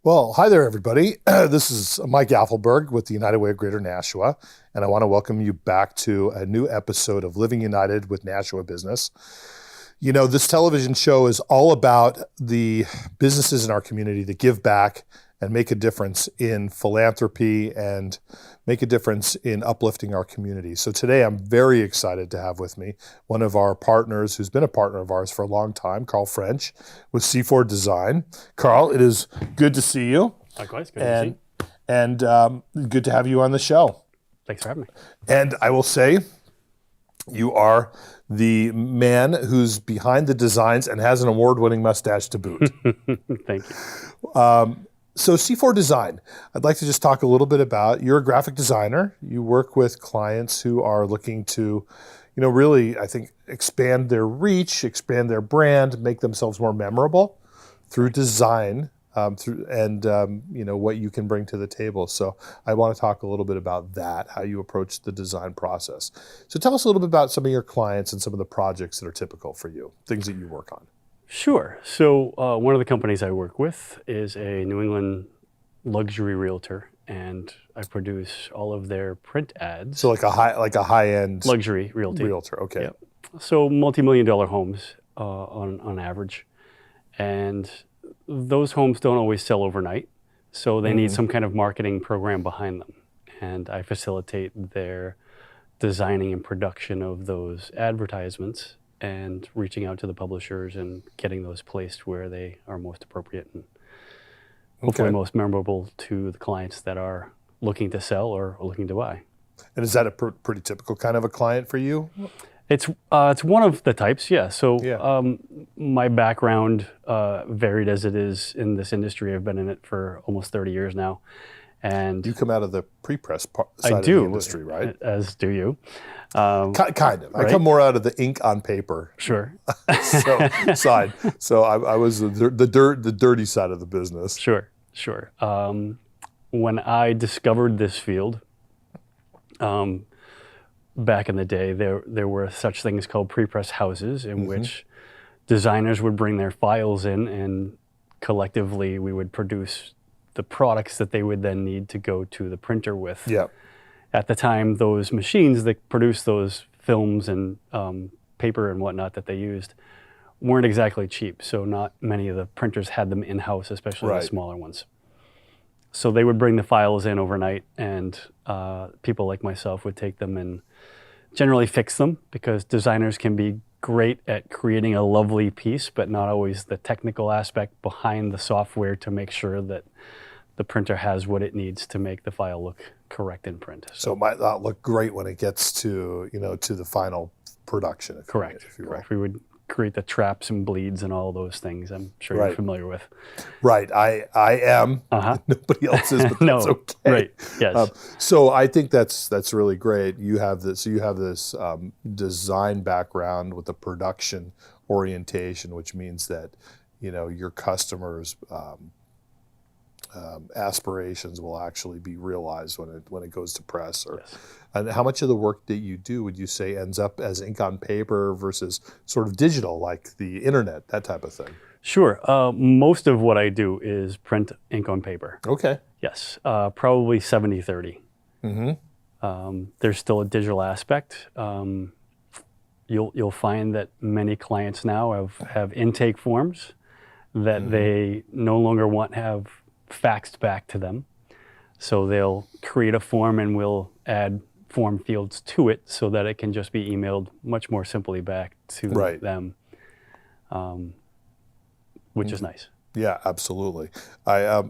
Well, hi there, everybody. This is Mike Affelberg with the United Way of Greater Nashua, and I want to welcome you back to a new episode of Living United with Nashua Business. You know, this television show is all about the businesses in our community that give back and make a difference in philanthropy and make a difference in uplifting our community. So today I'm very excited to have with me one of our partners who's been a partner of ours for a long time, Carl French with C4 Design. Carl, it is good to see you. Likewise, good to see you. And good to have you on the show. Thanks for having me. And I will say, you are the man who's behind the designs and has an award-winning mustache to boot. Thank you. So C4 Design, I'd like to just talk a little bit about, you're a graphic designer. You work with clients who are looking to, really, I think, expand their reach, expand their brand, make themselves more memorable through design, what you can bring to the table. So I want to talk a little bit about that, how you approach the design process. So tell us a little bit about some of your clients and some of the projects that are typical for you, things that you work on. Sure. So one of the companies I work with is a New England luxury realtor, and I produce all of their print ads. So like a high-end luxury realtor. Okay. Yep. So multi-million-dollar homes on average, and those homes don't always sell overnight, so they need some kind of marketing program behind them, and I facilitate their designing and production of those advertisements and reaching out to the publishers and getting those placed where they are most appropriate and hopefully most memorable to the clients that are looking to sell or looking to buy. And is that a pretty typical kind of a client for you? It's one of the types, yeah. So my background, varied as it is in this industry, I've been in it for almost 30 years now. And you come out of the pre-press side of the industry, right? As do you. Kind of. Right? I come more out of the ink on paper sure. side. So I was the dirty side of the business. Sure. When I discovered this field, back in the day, there were such things called pre-press houses in which designers would bring their files in, and collectively we would produce the products that they would then need to go to the printer with. Yeah. At the time, those machines that produced those films and paper and whatnot that they used weren't exactly cheap. So not many of the printers had them in-house, especially the smaller ones. So they would bring the files in overnight, and people like myself would take them and generally fix them, because designers can be great at creating a lovely piece, but not always the technical aspect behind the software to make sure that the printer has what it needs to make the file look correct in print. So it might not look great when it gets to, to the final production. Correct. We would create the traps and bleeds and all those things I'm sure you're familiar with. Right. I am. Nobody else is, but that's okay. Right. Yes. So I think that's really great. You have this design background with a production orientation, which means that, your customers' aspirations will actually be realized when it goes to press. And how much of the work that you do would you say ends up as ink on paper versus sort of digital, like the internet, that type of thing? Sure. Most of what I do is print ink on paper. Okay. Yes. Probably 70-30. There's still a digital aspect. You'll find that many clients now have intake forms that they no longer want to have faxed back to them. So they'll create a form and we'll add form fields to it so that it can just be emailed much more simply back to them, which is nice. Yeah, absolutely.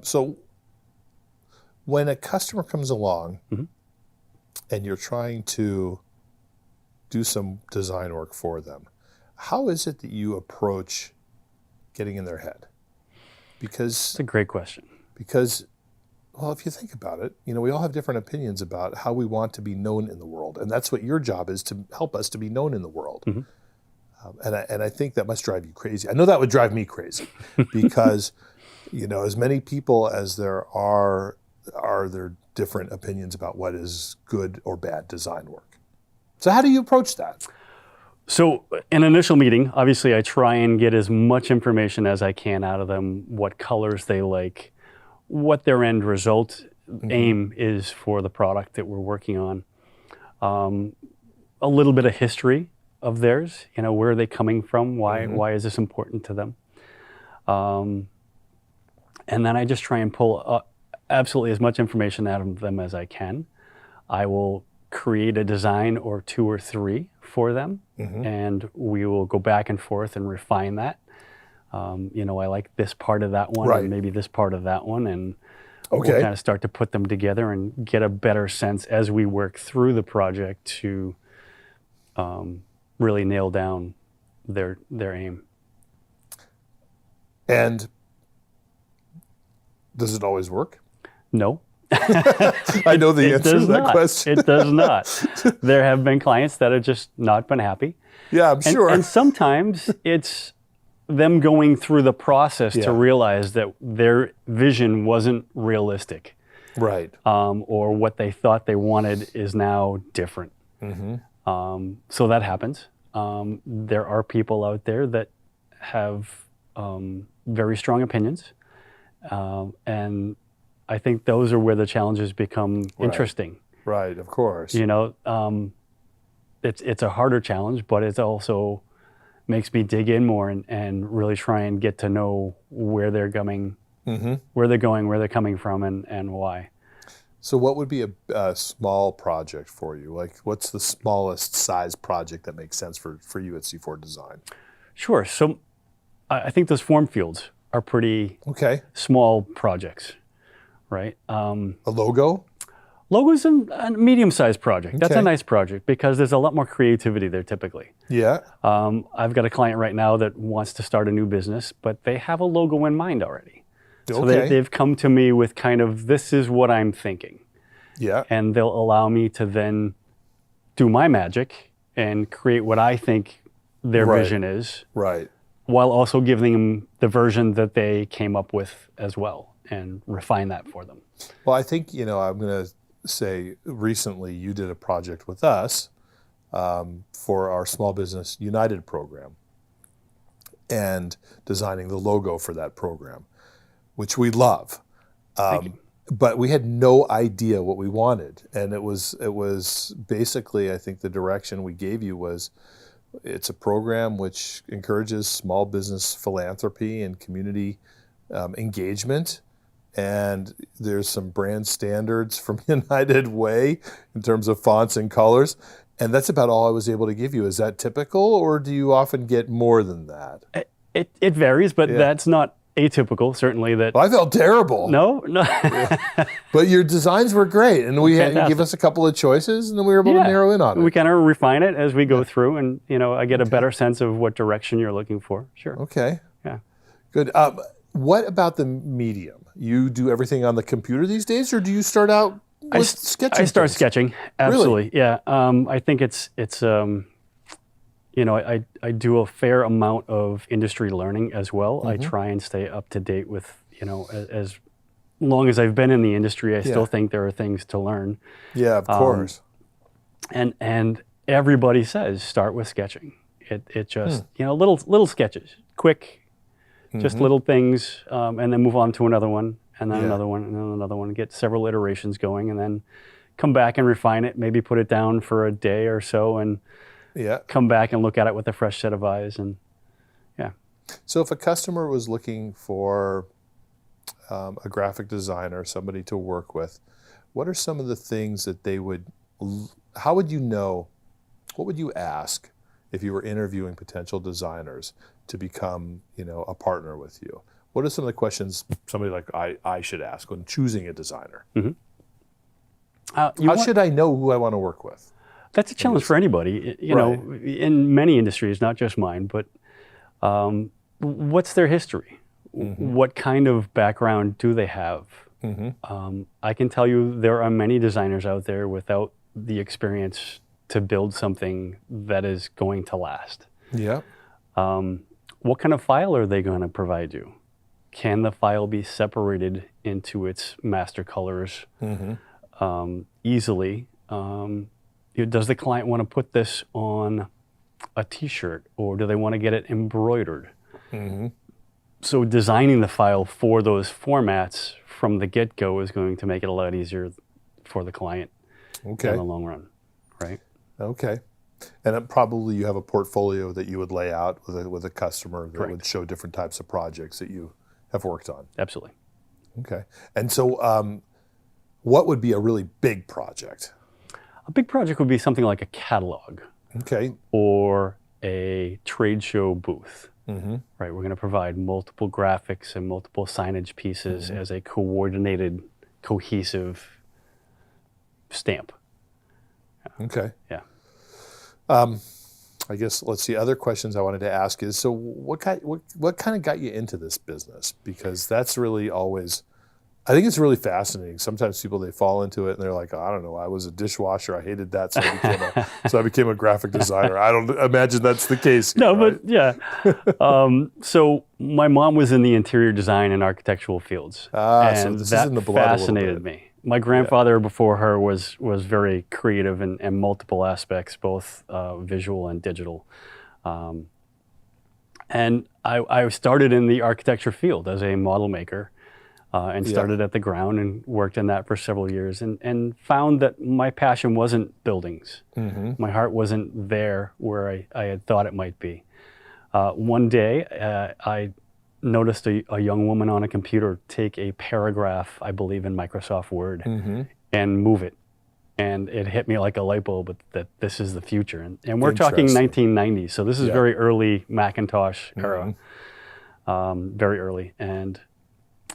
So when a customer comes along and you're trying to do some design work for them, how is it that you approach getting in their head? Because it's a great question. Because, well, if you think about it, we all have different opinions about how we want to be known in the world. And that's what your job is, to help us to be known in the world. And I think that must drive you crazy. I know that would drive me crazy because, as many people as there are there different opinions about what is good or bad design work. So how do you approach that? So in an initial meeting, obviously I try and get as much information as I can out of them, what colors they like, what their end result aim is for the product that we're working on. A little bit of history of theirs, where are they coming from? Why is this important to them? And then I just try and pull absolutely as much information out of them as I can. I will create a design or two or three for them, and we will go back and forth and refine that. I like this part of that one, and maybe this part of that one, and we'll kind of start to put them together and get a better sense as we work through the project to really nail down their aim. And does it always work? No. I know the answer to that question. It does not. There have been clients that have just not been happy. Yeah, I'm sure. And sometimes it's them going through the process to realize that their vision wasn't realistic. Right. Or what they thought they wanted is now different. So that happens. There are people out there that have very strong opinions. And I think those are where the challenges become interesting. Right, of course. It's a harder challenge, but it also makes me dig in more and really try and get to know where they're coming, where they're going, where they're coming from, and why. So what would be a small project for you? Like, what's the smallest size project that makes sense for you at C4 Design? Sure. So I think those form fields are pretty small projects, right? A logo? Logo's a medium-sized project. That's a nice project because there's a lot more creativity there typically. Yeah. I've got a client right now that wants to start a new business, but they have a logo in mind already. So they've come to me with kind of, this is what I'm thinking. Yeah. And they'll allow me to then do my magic and create what I think their vision is. Right. While also giving them the version that they came up with as well and refine that for them. Well, I think, I'm going to say recently you did a project with us for our Small Business United program and designing the logo for that program, which we love. Thank you. But we had no idea what we wanted. And it was basically, I think the direction we gave you was, it's a program which encourages small business philanthropy and community engagement. And there's some brand standards from United Way in terms of fonts and colors. And that's about all I was able to give you. Is that typical, or do you often get more than that? It varies, but that's not atypical, certainly. That I felt terrible. No. But your designs were great, and you gave us a couple of choices, and then we were able to narrow in on it. We kind of refine it as we go through, and I get a better sense of what direction you're looking for. Sure. Okay. Yeah. Good. What about the medium? You do everything on the computer these days, or do you start out with sketching? I start sketching. Absolutely. Really? Yeah. I think it's I do a fair amount of industry learning as well. I try and stay up to date with, as long as I've been in the industry, I still think there are things to learn. Yeah, of course. And everybody says start with sketching. It just, little sketches, quick, just little things, and then move on to another one, and then another one, and then another one. Get several iterations going, and then come back and refine it. Maybe put it down for a day or so, and come back and look at it with a fresh set of eyes. And So if a customer was looking for a graphic designer, somebody to work with, what are some of the things that they would? How would you know? What would you ask if you were interviewing potential designers to become, a partner with you? What are some of the questions somebody like I should ask when choosing a designer? How should I know who I want to work with? That's a challenge for anybody, in many industries, not just mine, but what's their history? What kind of background do they have? I can tell you there are many designers out there without the experience to build something that is going to last. Yeah. What kind of file are they going to provide you? Can the file be separated into its master colors easily? Does the client want to put this on a t-shirt, or do they want to get it embroidered? So designing the file for those formats from the get-go is going to make it a lot easier for the client Okay. in the long run, right? Okay. And probably you have a portfolio that you would lay out with a customer that Correct. would show different types of projects that you have worked on. Absolutely. Okay. And so what would be a really big project? A big project would be something like a catalog Okay. or a trade show booth. Mm-hmm. Right, we're going to provide multiple graphics and multiple signage pieces as a coordinated, cohesive stamp. Okay. Yeah. I guess let's see. Other questions I wanted to ask is, so what kind of got you into this business? Because that's really always, I think it's really fascinating. Sometimes people, they fall into it and they're like, oh, I don't know, I was a dishwasher, I hated that, so I became a graphic designer. I don't imagine that's the case here, No, right? but yeah. So my mom was in the interior design and architectural fields, So and this is that in the blood a little fascinated bit. me. My grandfather before her was very creative in multiple aspects, both visual and digital. And I started in the architecture field as a model maker. And started at the ground and worked in that for several years and found that my passion wasn't buildings. Mm-hmm. My heart wasn't there where I had thought it might be. One day, I noticed a young woman on a computer take a paragraph, I believe in Microsoft Word, Mm-hmm. and move it. And it hit me like a light bulb that this is the future. And we're talking Interesting. 1990, so this is Yeah. very early Macintosh era, Mm-hmm. very early. And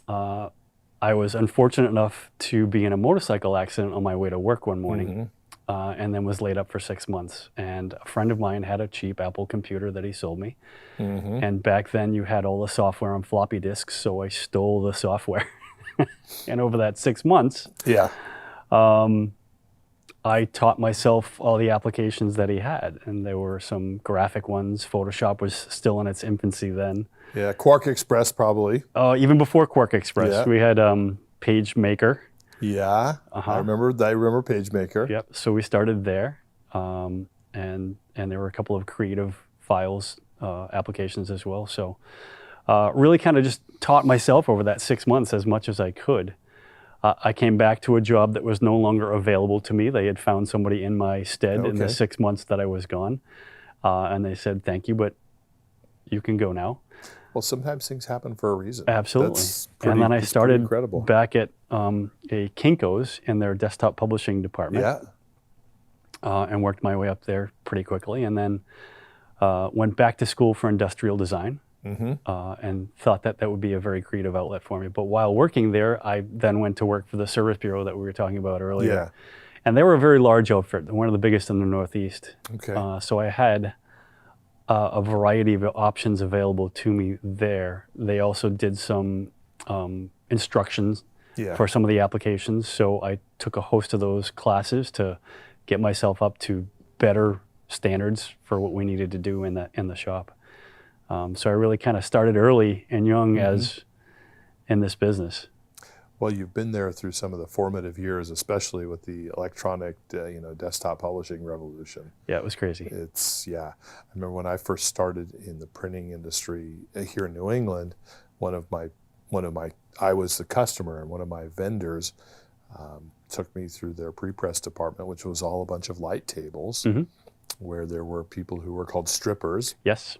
I was unfortunate enough to be in a motorcycle accident on my way to work one morning, and then was laid up for 6 months. And a friend of mine had a cheap Apple computer that he sold me. Mm-hmm. And back then you had all the software on floppy disks, so I stole the software. And over that 6 months, Yeah. I taught myself all the applications that he had. And there were some graphic ones. Photoshop was still in its infancy then. Yeah. Quark Express probably. Even before Quark Express, Yeah. we had PageMaker. Yeah. I remember PageMaker. Yep. So we started there, and there were a couple of creative files applications as well. So really kind of just taught myself over that 6 months as much as I could. I came back to a job that was no longer available to me. They had found somebody in my stead in the Okay. 6 months that I was gone, and they said, "Thank you, but you can go now." Well, sometimes things happen for a reason. Absolutely. That's And then I pretty started incredible. back at a Kinko's in their desktop publishing department. Yeah. And worked my way up there pretty quickly, and then went back to school for industrial design, and thought that would be a very creative outlet for me. But while working there, I then went to work for the Service Bureau that we were talking about earlier. Yeah. And they were a very large outfit, one of the biggest in the Northeast. Okay. So I had a variety of options available to me there. They also did some instructions Yeah. for some of the applications. So I took a host of those classes to get myself up to better standards for what we needed to do in the shop. So I really kind of started early and young as in this business. Well, you've been there through some of the formative years, especially with the electronic, desktop publishing revolution. Yeah, it was crazy. I remember when I first started in the printing industry here in New England, I was the customer, and one of my vendors took me through their pre-press department, which was all a bunch of light tables, where there were people who were called strippers, Yes.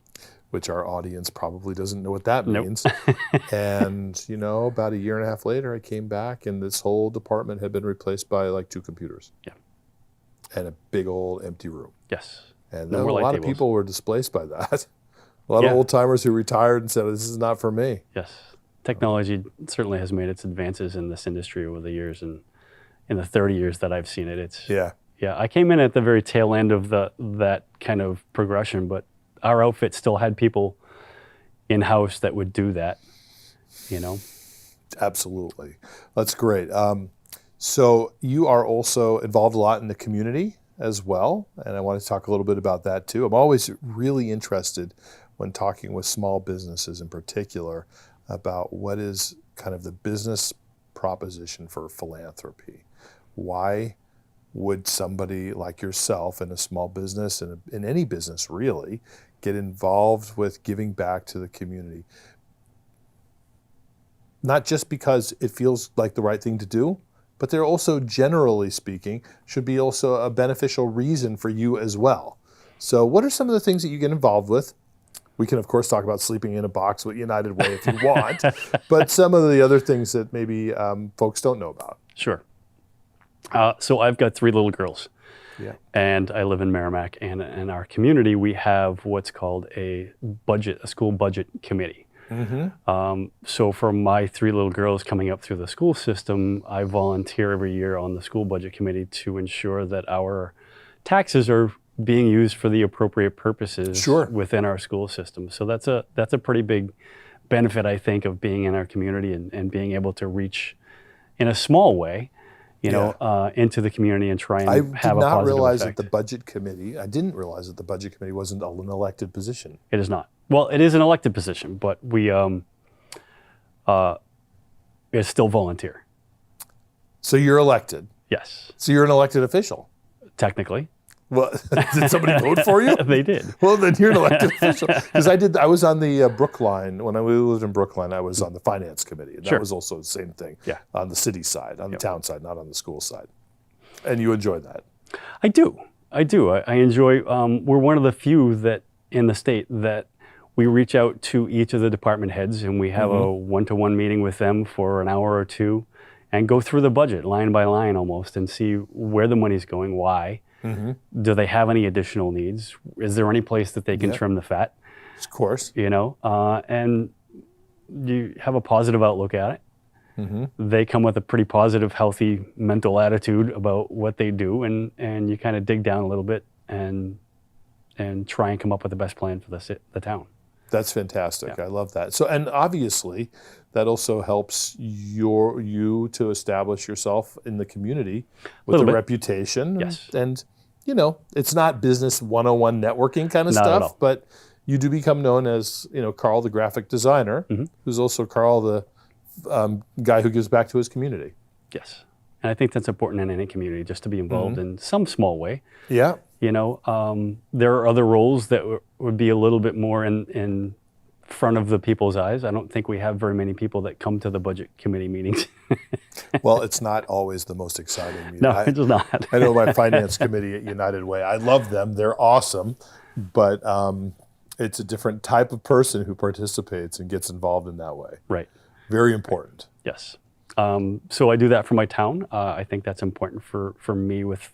which our audience probably doesn't know what that Nope. means. And, about a year and a half later, I came back and this whole department had been replaced by like 2 computers. Yeah. And a big old empty room. Yes. And No then more a light lot of tables. people were displaced by that. A lot Yeah. of old timers who retired and said, this is not for me. Yes. Technology certainly has made its advances in this industry over the years, and in the 30 years that I've seen it, Yeah. I came in at the very tail end of that kind of progression, but our outfit still had people in-house that would do that, Absolutely. That's great. So you are also involved a lot in the community as well, and I want to talk a little bit about that too. I'm always really interested when talking with small businesses in particular about what is kind of the business proposition for philanthropy. Why would somebody like yourself in a small business, and in any business really, get involved with giving back to the community? not just because it feels like the right thing to do, but they're also, generally speaking, should be also a beneficial reason for you as well. So what are some of the things that you get involved with? We can, of course, talk about sleeping in a box with United Way if you want, but some of the other things that maybe folks don't know about. Sure. So I've got 3 little girls. Yeah. And I live in Merrimack, and in our community, we have what's called a school budget committee. So for my 3 little girls coming up through the school system, I volunteer every year on the school budget committee to ensure that our taxes are being used for the appropriate purposes within our school system. So that's a pretty big benefit, I think, of being in our community and being able to reach in a small way, into the community and try and have a positive effect. I didn't realize that the budget committee wasn't an elected position. It is not. Well, it is an elected position, but we it's still volunteer. So you're elected? Yes. So you're an elected official? Technically. Well, did somebody vote for you? They did. Well, then you're an elected official. Because I was on the Brookline, when we lived in Brookline, I was on the finance committee. And that was also the same thing on the city side, on the town side, not on the school side. And you enjoy that? I do. I enjoy, we're one of the few that in the state that we reach out to each of the department heads and we have a one-to-one meeting with them for an hour or two and go through the budget line by line almost and see where the money's going, why. Do they have any additional needs? Is there any place that they can trim the fat? Of course. And you have a positive outlook at it. They come with a pretty positive, healthy mental attitude about what they do, and you kind of dig down a little bit and try and come up with the best plan for the town. That's fantastic. I love that. So, and obviously, that also helps you to establish yourself in the community with a reputation. Yes. And it's not business 101 networking kind of stuff, but you do become known as, Carl, the graphic designer, who's also Carl, the guy who gives back to his community. Yes. And I think that's important in any community, just to be involved in some small way. Yeah. There are other roles that would be a little bit more in front of the people's eyes. I don't think we have very many people that come to the budget committee meetings. Well, it's not always the most exciting meeting. No, it's not. I know my finance committee at United Way. I love them. They're awesome. But it's a different type of person who participates and gets involved in that way. Right. Very important. Yes. So I do that for my town. I think that's important for me with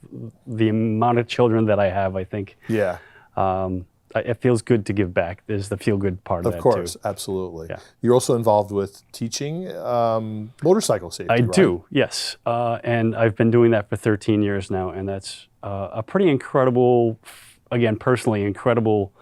the amount of children that I have. I think it feels good to give back. There's the feel-good part of that, too. Of course, absolutely. Yeah. You're also involved with teaching motorcycle safety, I do, yes. And I've been doing that for 13 years now, and that's a pretty incredible, again, personally incredible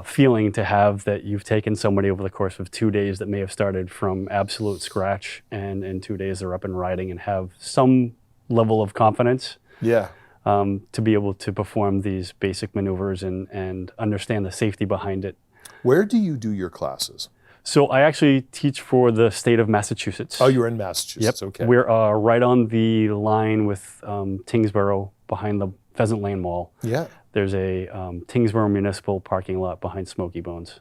feeling to have that you've taken somebody over the course of 2 days that may have started from absolute scratch, and in 2 days they're up and riding and have some level of confidence. Yeah. To be able to perform these basic maneuvers and understand the safety behind it. Where do you do your classes? So I actually teach for the state of Massachusetts. Oh, you're in Massachusetts, Yep. Okay. We're right on the line with Tingsboro behind the Pheasant Lane Mall. Yeah. There's a Tingsboro Municipal parking lot behind Smoky Bones.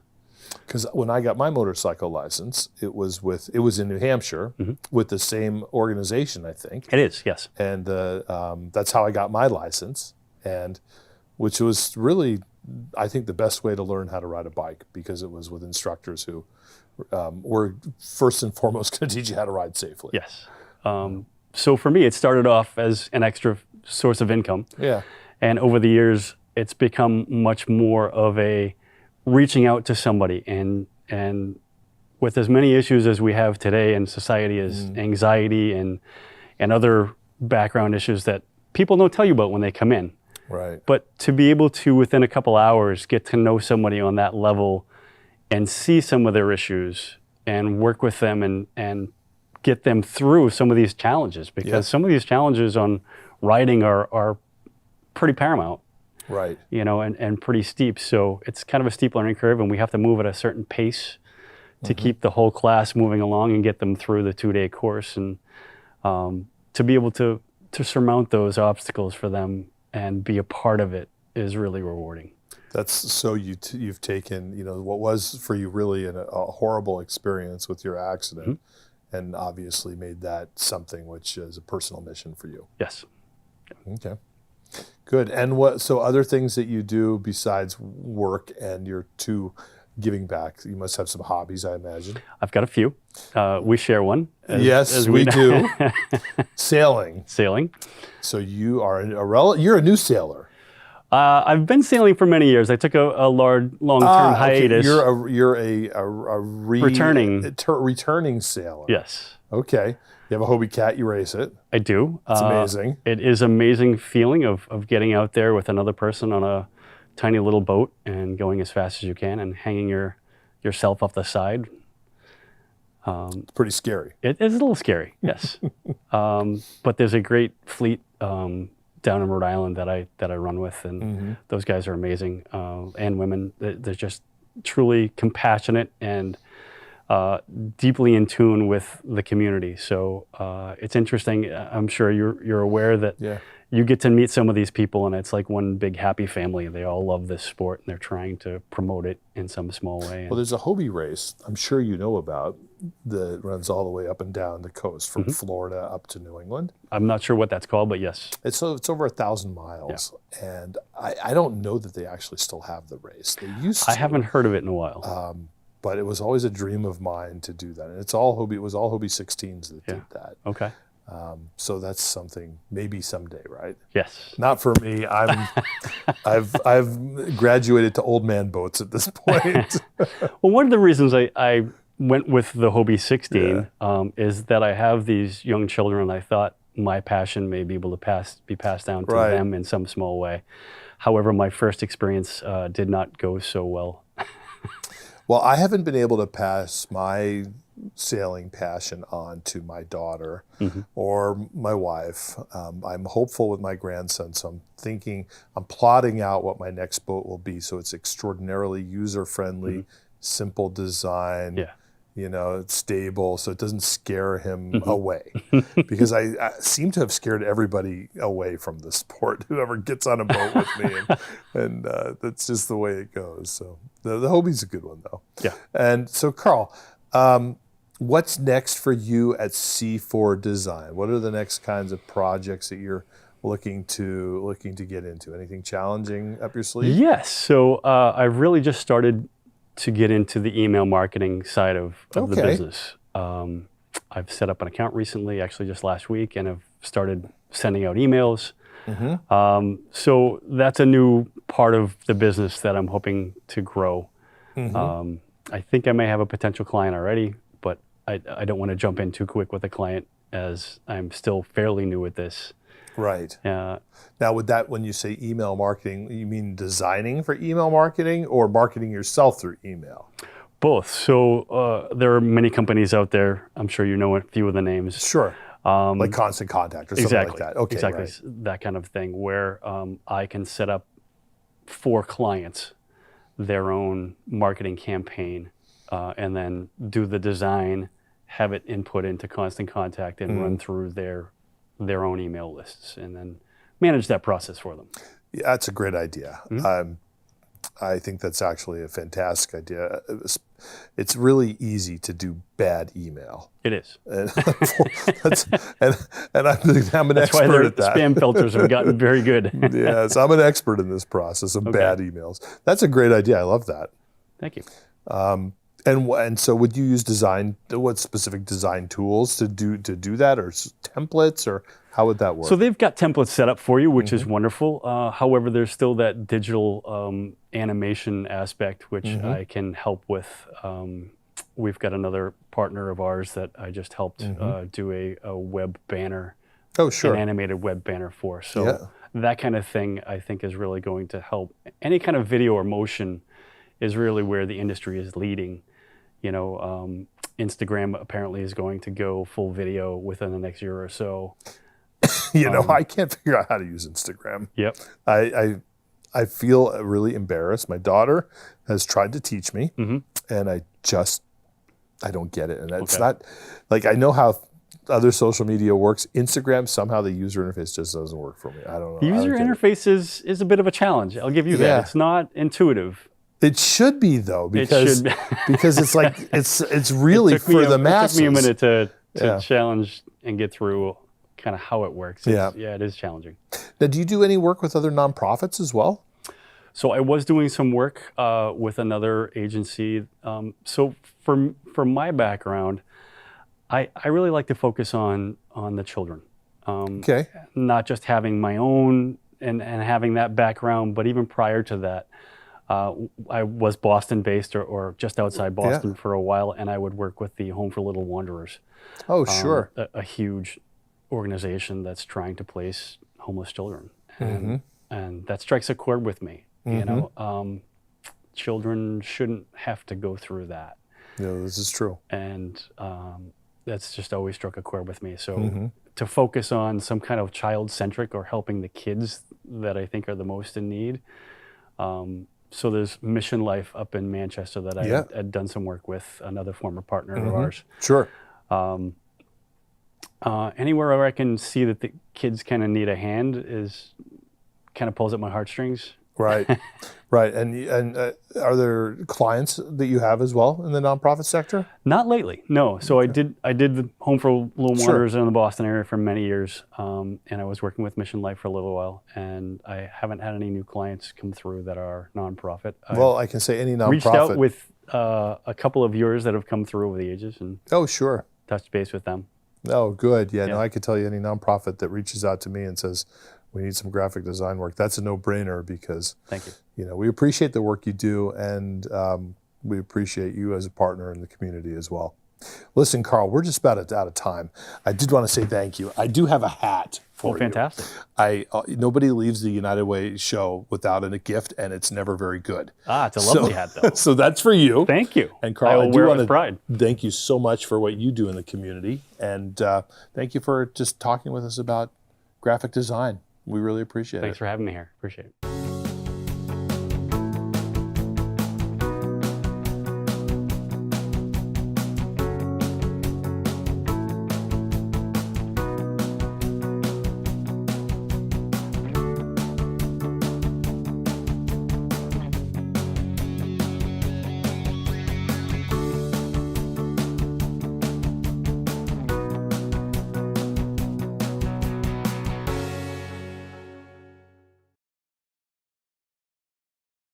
Because when I got my motorcycle license, it was in New Hampshire with the same organization, I think. It is, yes. And that's how I got my license, and which was really, I think, the best way to learn how to ride a bike, because it was with instructors who were first and foremost going to teach you how to ride safely. Yes. So for me, it started off as an extra source of income. Yeah. And over the years, it's become much more of a reaching out to somebody, and with as many issues as we have today in society as anxiety and other background issues that people don't tell you about when they come in. Right. But to be able to, within a couple hours, get to know somebody on that level and see some of their issues and work with them and get them through some of these challenges, because some of these challenges on riding are pretty paramount. Right. And pretty steep. So it's kind of a steep learning curve, and we have to move at a certain pace to keep the whole class moving along and get them through the 2-day course. And to be able to surmount those obstacles for them and be a part of it is really rewarding. That's so you've taken, what was for you really a horrible experience with your accident, and obviously made that something which is a personal mission for you. Yes. Okay. Good. And so other things that you do besides work and your two giving back, you must have some hobbies, I imagine. I've got a few. We share one. Yes, we do. Sailing. Sailing. So you are you're a new sailor. I've been sailing for many years. I took a long-term hiatus. Okay. You're a returning sailor. Yes. Okay. You have a Hobie Cat. You race it. I do. It's amazing. It is amazing feeling of getting out there with another person on a tiny little boat and going as fast as you can and hanging yourself off the side. It's pretty scary. It is a little scary, yes. But there's a great fleet down in Rhode Island that I run with, and those guys are amazing, and women. They're just truly compassionate and deeply in tune with the community. So it's interesting. I'm sure you're aware that you get to meet some of these people, and it's like one big happy family. They all love this sport, and they're trying to promote it in some small way. Well, there's a Hobie race I'm sure you know about that runs all the way up and down the coast from Florida up to New England. I'm not sure what that's called, but yes. It's over 1,000 miles, and I don't know that they actually still have the race. They used to. I haven't heard of it in a while. But it was always a dream of mine to do that, and it's all Hobie. It was all Hobie 16s that did that. Okay. So that's something maybe someday, right? Yes. Not for me. I've graduated to old man boats at this point. Well, one of the reasons I went with the Hobie 16 is that I have these young children, and I thought my passion may be able to be passed down to them in some small way. However, my first experience did not go so well. Well, I haven't been able to pass my sailing passion on to my daughter or my wife. I'm hopeful with my grandson, so I'm plotting out what my next boat will be. So it's extraordinarily user-friendly, simple design, it's stable, so it doesn't scare him away. Because I seem to have scared everybody away from the sport, whoever gets on a boat with me. And that's just the way it goes. So the Hobie's a good one, though. Yeah. And so, Carl, what's next for you at C4 Design? What are the next kinds of projects that you're looking to get into? Anything challenging up your sleeve? Yes. So I've really just started to get into the email marketing side of the business. I've set up an account recently, actually just last week, and have started sending out emails. So that's a new part of the business that I'm hoping to grow. I think I may have a potential client already, but I don't want to jump in too quick with a client as I'm still fairly new at this. Right. Now, when you say email marketing, you mean designing for email marketing or marketing yourself through email? Both. So there are many companies out there. I'm sure you know a few of the names. Sure. Like Constant Contact or something like that. Okay, exactly. That kind of thing where I can set up for clients their own marketing campaign and then do the design, have it input into Constant Contact and run through their own email lists and then manage that process for them. Yeah, that's a great idea. I think that's actually a fantastic idea. It's really easy to do bad email. It is. And I'm an That's expert why at that. Spam filters have gotten very good. Yes, I'm an expert in this process of bad emails. That's a great idea. I love that. Thank you. And so would you use what specific design tools to do that, or templates, or how would that work? So they've got templates set up for you, which is wonderful. However, there's still that digital animation aspect, which I can help with. We've got another partner of ours that I just helped do a web banner, an animated web banner for. So that kind of thing, I think, is really going to help. Any kind of video or motion is really where the industry is leading. Instagram apparently is going to go full video within the next year or so. I can't figure out how to use Instagram. Yep. I feel really embarrassed. My daughter has tried to teach me, and I don't get it. And it's not like I know how other social media works. Instagram, somehow the user interface just doesn't work for me. I don't know. The user interface is a bit of a challenge. I'll give you Yeah. that. It's not intuitive. It should be though, because should be. because it's like it's really for the masses. It took me a minute to Yeah. challenge and get through kind of how it works. Yeah, it is challenging. Now, do you do any work with other nonprofits as well? So I was doing some work with another agency. So for my background, I really like to focus on the children. Okay. Not just having my own and having that background, but even prior to that, I was Boston-based or just outside Boston for a while, and I would work with the Home for Little Wanderers. Oh, sure. A huge organization that's trying to place homeless children, and that strikes a chord with me. You know, children shouldn't have to go through that. Yeah, this is true. And that's just always struck a chord with me. So to focus on some kind of child-centric or helping the kids that I think are the most in need. So there's Mission Life up in Manchester that I had done some work with, another former partner of ours. Sure. Anywhere where I can see that the kids kind of need a hand is kind of pulls at my heartstrings. Right. Right. And are there clients that you have as well in the nonprofit sector? Not lately, no. So I did the Home for Little Wanderers in the Boston area for many years, and I was working with Mission Life for a little while, and I haven't had any new clients come through that are nonprofit. Well, I can say any nonprofit. Reached out with a couple of yours that have come through over the ages and Oh, sure. touched base with them. Oh, good. Yeah, no, I could tell you any nonprofit that reaches out to me and says, we need some graphic design work. That's a no-brainer because, Thank you. you know, we appreciate the work you do, and we appreciate you as a partner in the community as well. Listen, Carl, we're just about out of time. I did want to say thank you. I do have a hat for you. Fantastic. Nobody leaves the United Way show without a gift, and it's never very good. It's a lovely hat, though. So that's for you. Thank you. And Carl, I will wear it with pride. Thank you so much for what you do in the community, and thank you for just talking with us about graphic design. We really appreciate it. Thanks for having me here. Appreciate it.